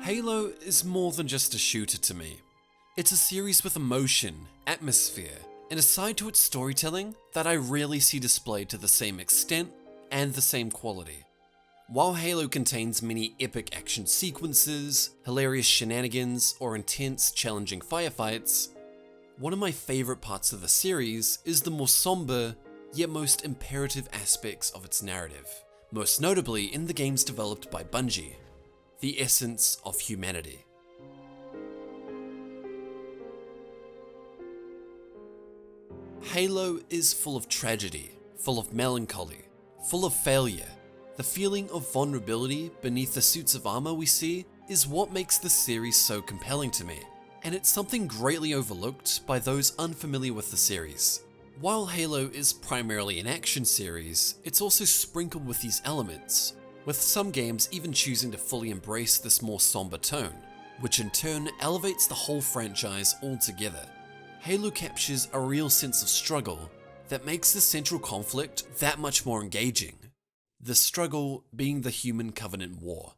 Halo is more than just a shooter to me. It's a series with emotion, atmosphere, and a side to its storytelling that I rarely see displayed to the same extent and the same quality. While Halo contains many epic action sequences, hilarious shenanigans, or intense, challenging firefights, one of my favourite parts of the series is the more somber, yet most imperative aspects of its narrative, most notably in the games developed by Bungie, the essence of humanity. Halo is full of tragedy, full of melancholy, full of failure. The feeling of vulnerability beneath the suits of armor we see is what makes the series so compelling to me, and it's something greatly overlooked by those unfamiliar with the series. While Halo is primarily an action series, it's also sprinkled with these elements, with some games even choosing to fully embrace this more somber tone, which in turn elevates the whole franchise altogether. Halo captures a real sense of struggle that makes the central conflict that much more engaging. The struggle being the Human Covenant War.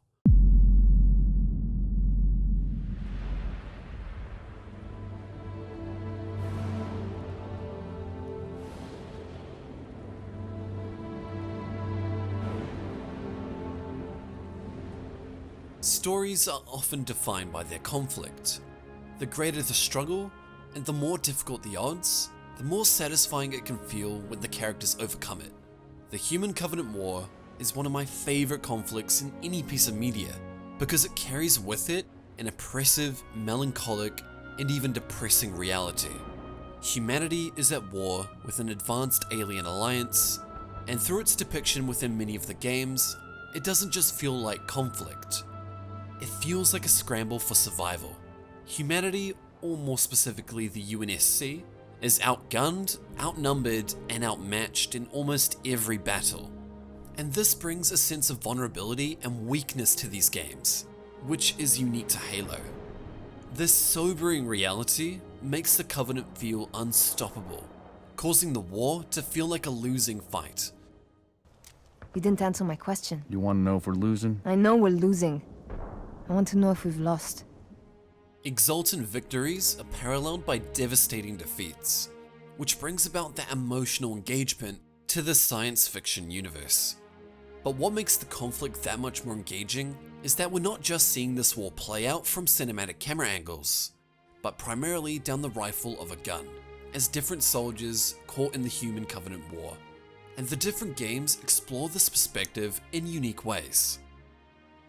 Stories are often defined by their conflict. The greater the struggle, and the more difficult the odds, the more satisfying it can feel when the characters overcome it. The Human Covenant War is one of my favourite conflicts in any piece of media, because it carries with it an oppressive, melancholic, and even depressing reality. Humanity is at war with an advanced alien alliance, and through its depiction within many of the games, it doesn't just feel like conflict. It feels like a scramble for survival. Humanity, or more specifically the UNSC, is outgunned, outnumbered, and outmatched in almost every battle. And this brings a sense of vulnerability and weakness to these games, which is unique to Halo. This sobering reality makes the Covenant feel unstoppable, causing the war to feel like a losing fight. You didn't answer my question. You want to know if we're losing? I know we're losing. I want to know if we've lost. Exultant victories are paralleled by devastating defeats, which brings about that emotional engagement to the science fiction universe. But what makes the conflict that much more engaging is that we're not just seeing this war play out from cinematic camera angles, but primarily down the rifle of a gun, as different soldiers caught in the Human Covenant War. And the different games explore this perspective in unique ways.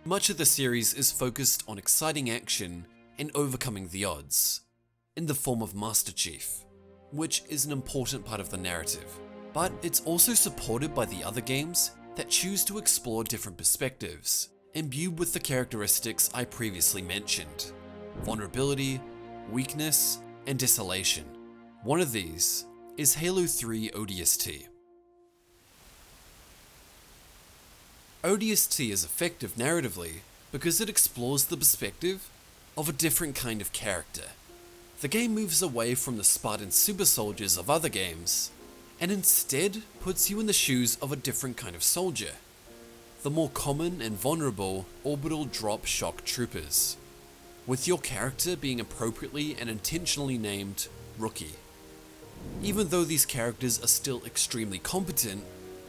Much of the series is focused on exciting action and overcoming the odds, in the form of Master Chief, which is an important part of the narrative. But it's also supported by the other games that choose to explore different perspectives, imbued with the characteristics I previously mentioned: vulnerability, weakness, and desolation. One of these is Halo 3 ODST. ODST is effective narratively because it explores the perspective of a different kind of character. The game moves away from the Spartan super soldiers of other games, and instead puts you in the shoes of a different kind of soldier, the more common and vulnerable orbital drop shock troopers, with your character being appropriately and intentionally named Rookie. Even though these characters are still extremely competent,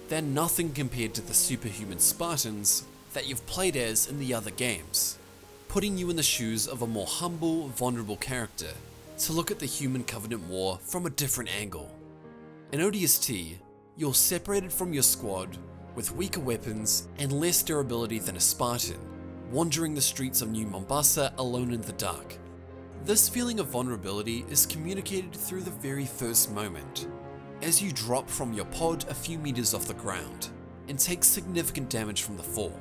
they're nothing compared to the superhuman Spartans that you've played as in the other games, putting you in the shoes of a more humble, vulnerable character to look at the Human Covenant War from a different angle. In ODST, you're separated from your squad with weaker weapons and less durability than a Spartan, wandering the streets of New Mombasa alone in the dark. This feeling of vulnerability is communicated through the very first moment, as you drop from your pod a few meters off the ground and take significant damage from the fall,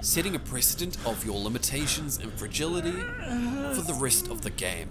setting a precedent of your limitations and fragility for the rest of the game.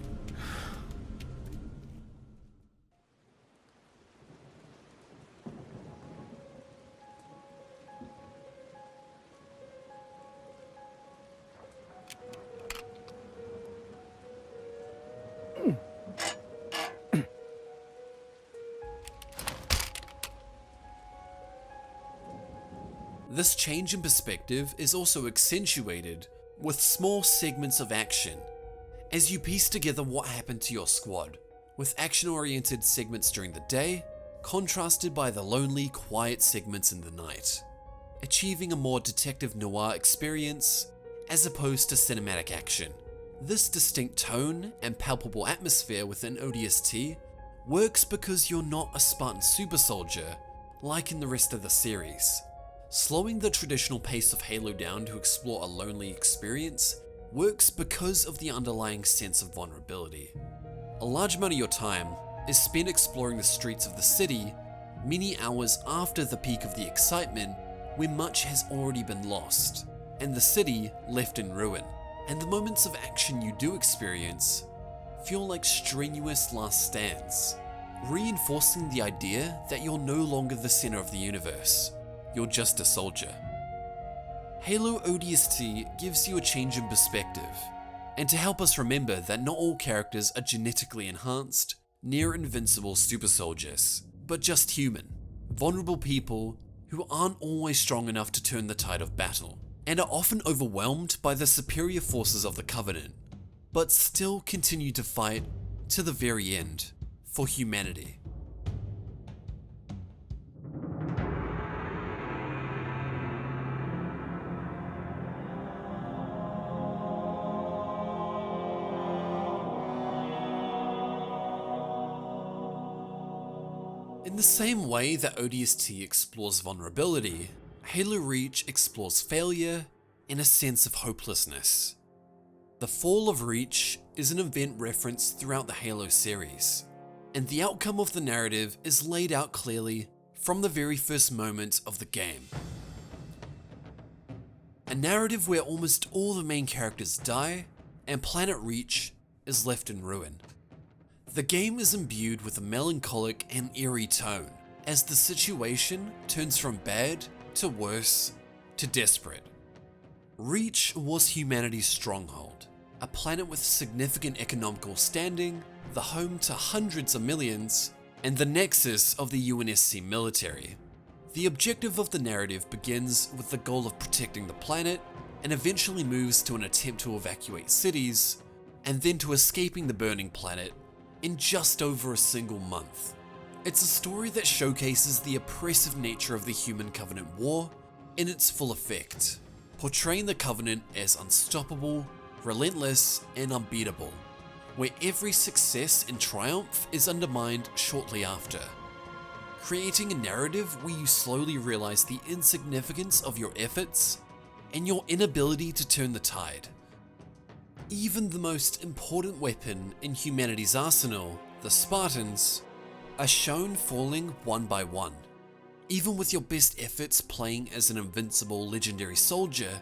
This change in perspective is also accentuated with small segments of action, as you piece together what happened to your squad, with action-oriented segments during the day, contrasted by the lonely, quiet segments in the night, achieving a more detective noir experience as opposed to cinematic action. This distinct tone and palpable atmosphere within ODST works because you're not a Spartan super soldier like in the rest of the series. Slowing the traditional pace of Halo down to explore a lonely experience works because of the underlying sense of vulnerability. A large amount of your time is spent exploring the streets of the city many hours after the peak of the excitement, when much has already been lost, and the city left in ruin. And the moments of action you do experience feel like strenuous last stands, reinforcing the idea that you're no longer the center of the universe, you're just a soldier. Halo ODST gives you a change in perspective, and to help us remember that not all characters are genetically enhanced, near invincible super soldiers, but just human, vulnerable people who aren't always strong enough to turn the tide of battle, and are often overwhelmed by the superior forces of the Covenant, but still continue to fight to the very end for humanity. In the same way that ODST explores vulnerability, Halo Reach explores failure and a sense of hopelessness. The fall of Reach is an event referenced throughout the Halo series, and the outcome of the narrative is laid out clearly from the very first moment of the game. A narrative where almost all the main characters die, and Planet Reach is left in ruin. The game is imbued with a melancholic and eerie tone, as the situation turns from bad to worse to desperate. Reach was humanity's stronghold, a planet with significant economical standing, the home to hundreds of millions, and the nexus of the UNSC military. The objective of the narrative begins with the goal of protecting the planet, and eventually moves to an attempt to evacuate cities, and then to escaping the burning planet in just over a single month. It's a story that showcases the oppressive nature of the Human Covenant War in its full effect, portraying the Covenant as unstoppable, relentless, and unbeatable, where every success and triumph is undermined shortly after, creating a narrative where you slowly realize the insignificance of your efforts and your inability to turn the tide. Even the most important weapon in humanity's arsenal, the Spartans, are shown falling one by one. Even with your best efforts playing as an invincible legendary soldier,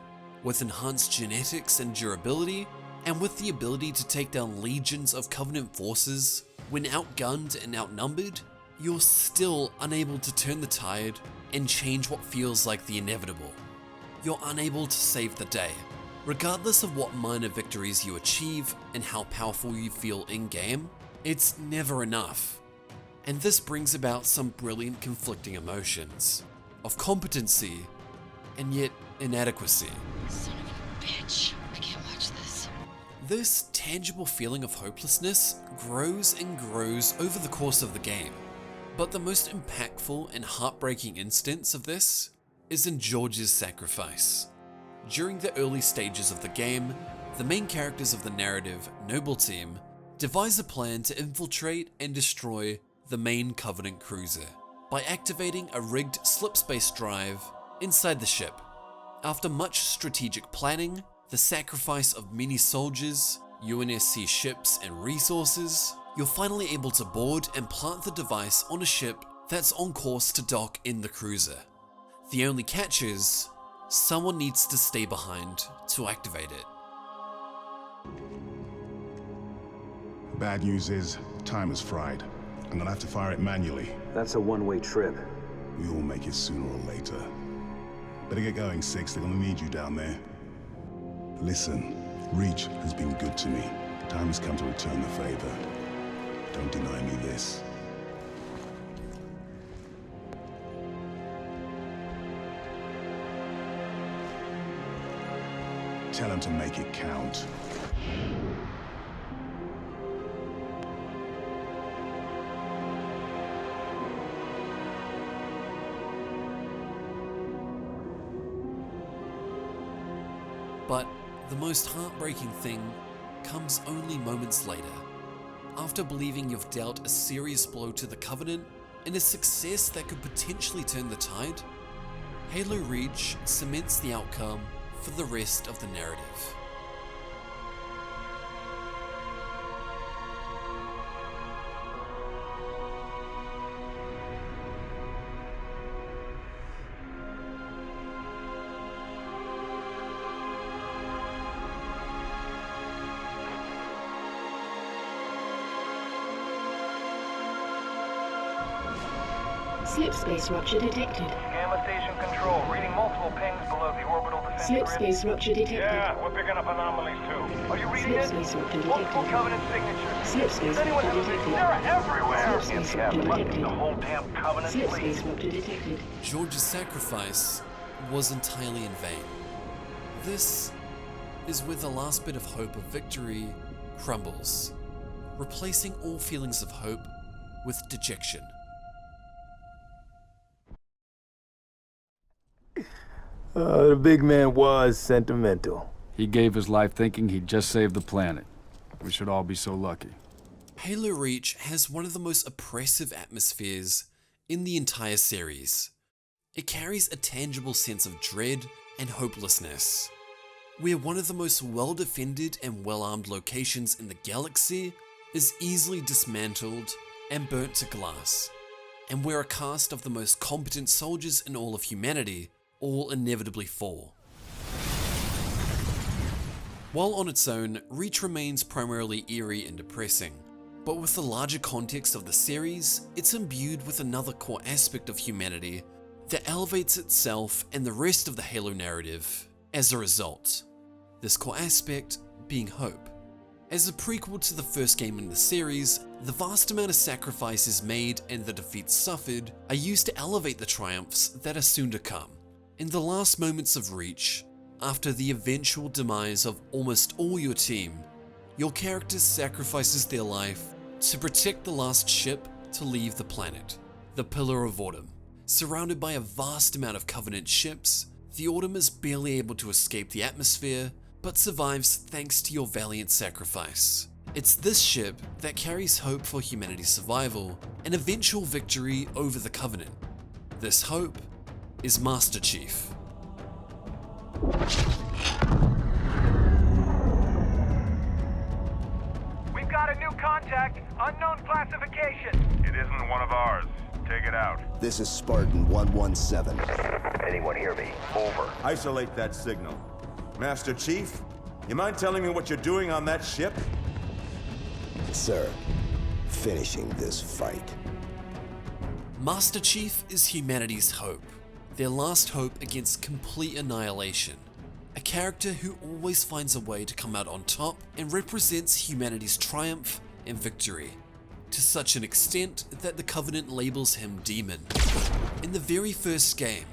with enhanced genetics and durability, and with the ability to take down legions of Covenant forces when outgunned and outnumbered, you're still unable to turn the tide and change what feels like the inevitable. You're unable to save the day. Regardless of what minor victories you achieve and how powerful you feel in-game, it's never enough. And this brings about some brilliant conflicting emotions of competency and yet inadequacy. Son of a bitch. I can't watch this. This tangible feeling of hopelessness grows and grows over the course of the game. But the most impactful and heartbreaking instance of this is in George's sacrifice. During the early stages of the game, the main characters of the narrative, Noble Team, devise a plan to infiltrate and destroy the main Covenant cruiser by activating a rigged slipspace drive inside the ship. After much strategic planning, the sacrifice of many soldiers, UNSC ships, and resources, you're finally able to board and plant the device on a ship that's on course to dock in the cruiser. The only catch is, someone needs to stay behind to activate it. Bad news is, time is fried. I'm gonna have to fire it manually. That's a one-way trip. We all make it sooner or later. Better get going, Six. They're gonna need you down there. Listen, Reach has been good to me. Time has come to return the favor. Don't deny me this. Tell him to make it count. But the most heartbreaking thing comes only moments later. After believing you've dealt a serious blow to the Covenant and a success that could potentially turn the tide, Halo Reach cements the outcome for the rest of the narrative. Slip space rupture detected. Gamma station control, reading multiple pings below the orbital defense Slip grid. space rupture detected. Yeah, we're picking up anomalies too. Are you reading Slip it? space rupture Multiple detected. Covenant signatures. Slip space Is anyone rupture using? detected. They're everywhere. Slip space Yeah, rupture must be detected. the whole damn Covenant Slip fleet. space rupture detected. George's sacrifice was entirely in vain. This is where the last bit of hope of victory crumbles, replacing all feelings of hope with dejection. The big man was sentimental. He gave his life thinking he'd just saved the planet. We should all be so lucky. Halo Reach has one of the most oppressive atmospheres in the entire series. It carries a tangible sense of dread and hopelessness. Where one of the most well-defended and well-armed locations in the galaxy is easily dismantled and burnt to glass, and where a cast of the most competent soldiers in all of humanity all inevitably fall. While on its own, Reach remains primarily eerie and depressing, but with the larger context of the series, it's imbued with another core aspect of humanity that elevates itself and the rest of the Halo narrative as a result. This core aspect being hope. As a prequel to the first game in the series, the vast amount of sacrifices made and the defeats suffered are used to elevate the triumphs that are soon to come. In the last moments of Reach, after the eventual demise of almost all your team, your character sacrifices their life to protect the last ship to leave the planet, the Pillar of Autumn. Surrounded by a vast amount of Covenant ships, the Autumn is barely able to escape the atmosphere, but survives thanks to your valiant sacrifice. It's this ship that carries hope for humanity's survival and eventual victory over the Covenant. This hope is Master Chief. We've got a new contact, unknown classification. It isn't one of ours. Take it out. This is Spartan 117. Anyone hear me? Over. Isolate that signal. Master Chief, you mind telling me what you're doing on that ship? Sir, finishing this fight. Master Chief is humanity's hope, their last hope against complete annihilation. A character who always finds a way to come out on top and represents humanity's triumph and victory, to such an extent that the Covenant labels him Demon. In the very first game,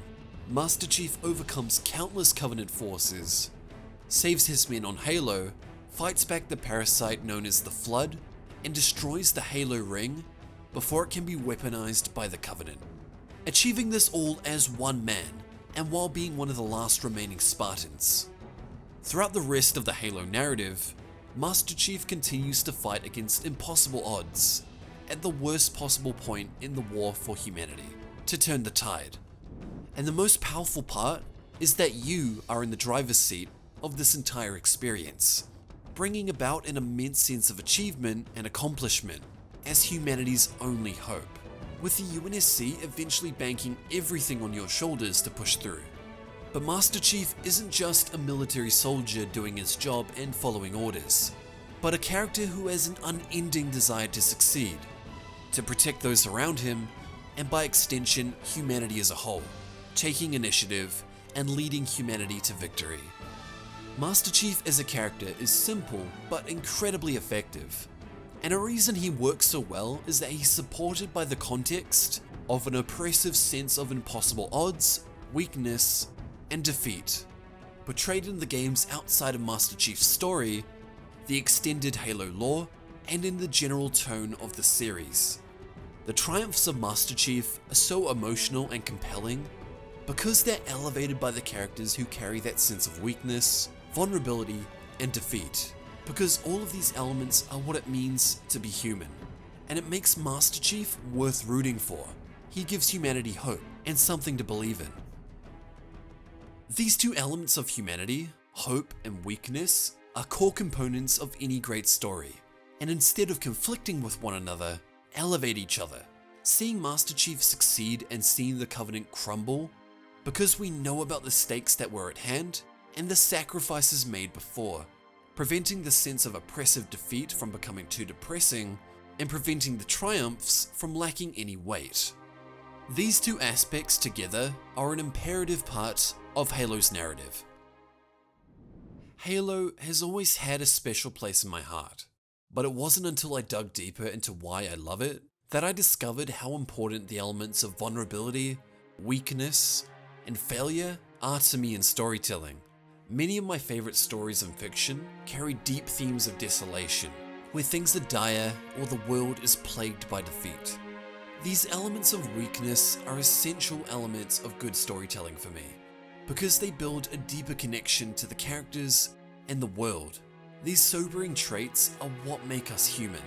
Master Chief overcomes countless Covenant forces, saves his men on Halo, fights back the parasite known as the Flood, and destroys the Halo Ring before it can be weaponized by the Covenant. Achieving this all as one man, and while being one of the last remaining Spartans. Throughout the rest of the Halo narrative, Master Chief continues to fight against impossible odds, at the worst possible point in the war for humanity, to turn the tide. And the most powerful part is that you are in the driver's seat of this entire experience, bringing about an immense sense of achievement and accomplishment as humanity's only hope, with the UNSC eventually banking everything on your shoulders to push through. But Master Chief isn't just a military soldier doing his job and following orders, but a character who has an unending desire to succeed, to protect those around him, and by extension, humanity as a whole, taking initiative and leading humanity to victory. Master Chief as a character is simple but incredibly effective, and a reason he works so well is that he's supported by the context of an oppressive sense of impossible odds, weakness, and defeat. portrayed in the games outside of Master Chief's story, the extended Halo lore, and in the general tone of the series. The triumphs of Master Chief are so emotional and compelling because they're elevated by the characters who carry that sense of weakness, vulnerability, and defeat. Because all of these elements are what it means to be human, and it makes Master Chief worth rooting for. He gives humanity hope and something to believe in. These two elements of humanity, hope and weakness, are core components of any great story, and instead of conflicting with one another, elevate each other. Seeing Master Chief succeed and seeing the Covenant crumble, because we know about the stakes that were at hand and the sacrifices made before, preventing the sense of oppressive defeat from becoming too depressing, and preventing the triumphs from lacking any weight. These two aspects together are an imperative part of Halo's narrative. Halo has always had a special place in my heart, but it wasn't until I dug deeper into why I love it that I discovered how important the elements of vulnerability, weakness, and failure are to me in storytelling. Many of my favorite stories in fiction carry deep themes of desolation, where things are dire or the world is plagued by defeat. These elements of weakness are essential elements of good storytelling for me, because they build a deeper connection to the characters and the world. These sobering traits are what make us human,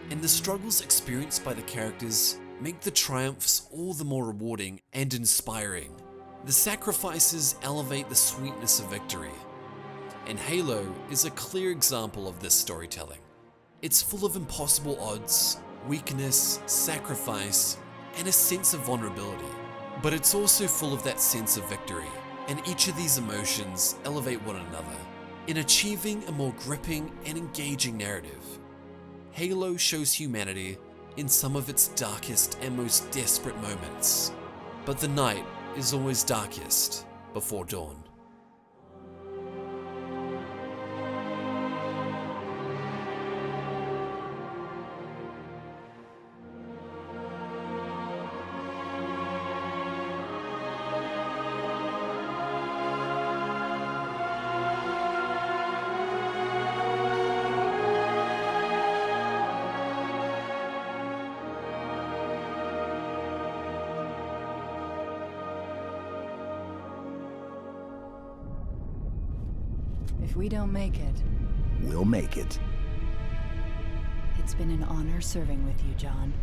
and the struggles experienced by the characters make the triumphs all the more rewarding and inspiring. The sacrifices elevate the sweetness of victory, and Halo is a clear example of this storytelling. It's full of impossible odds, weakness, sacrifice, and a sense of vulnerability, but it's also full of that sense of victory, and each of these emotions elevate one another in achieving a more gripping and engaging narrative. Halo shows humanity in some of its darkest and most desperate moments, but the night is always darkest before dawn. If we don't make it, We'll make it. it's been an honor serving with you, John.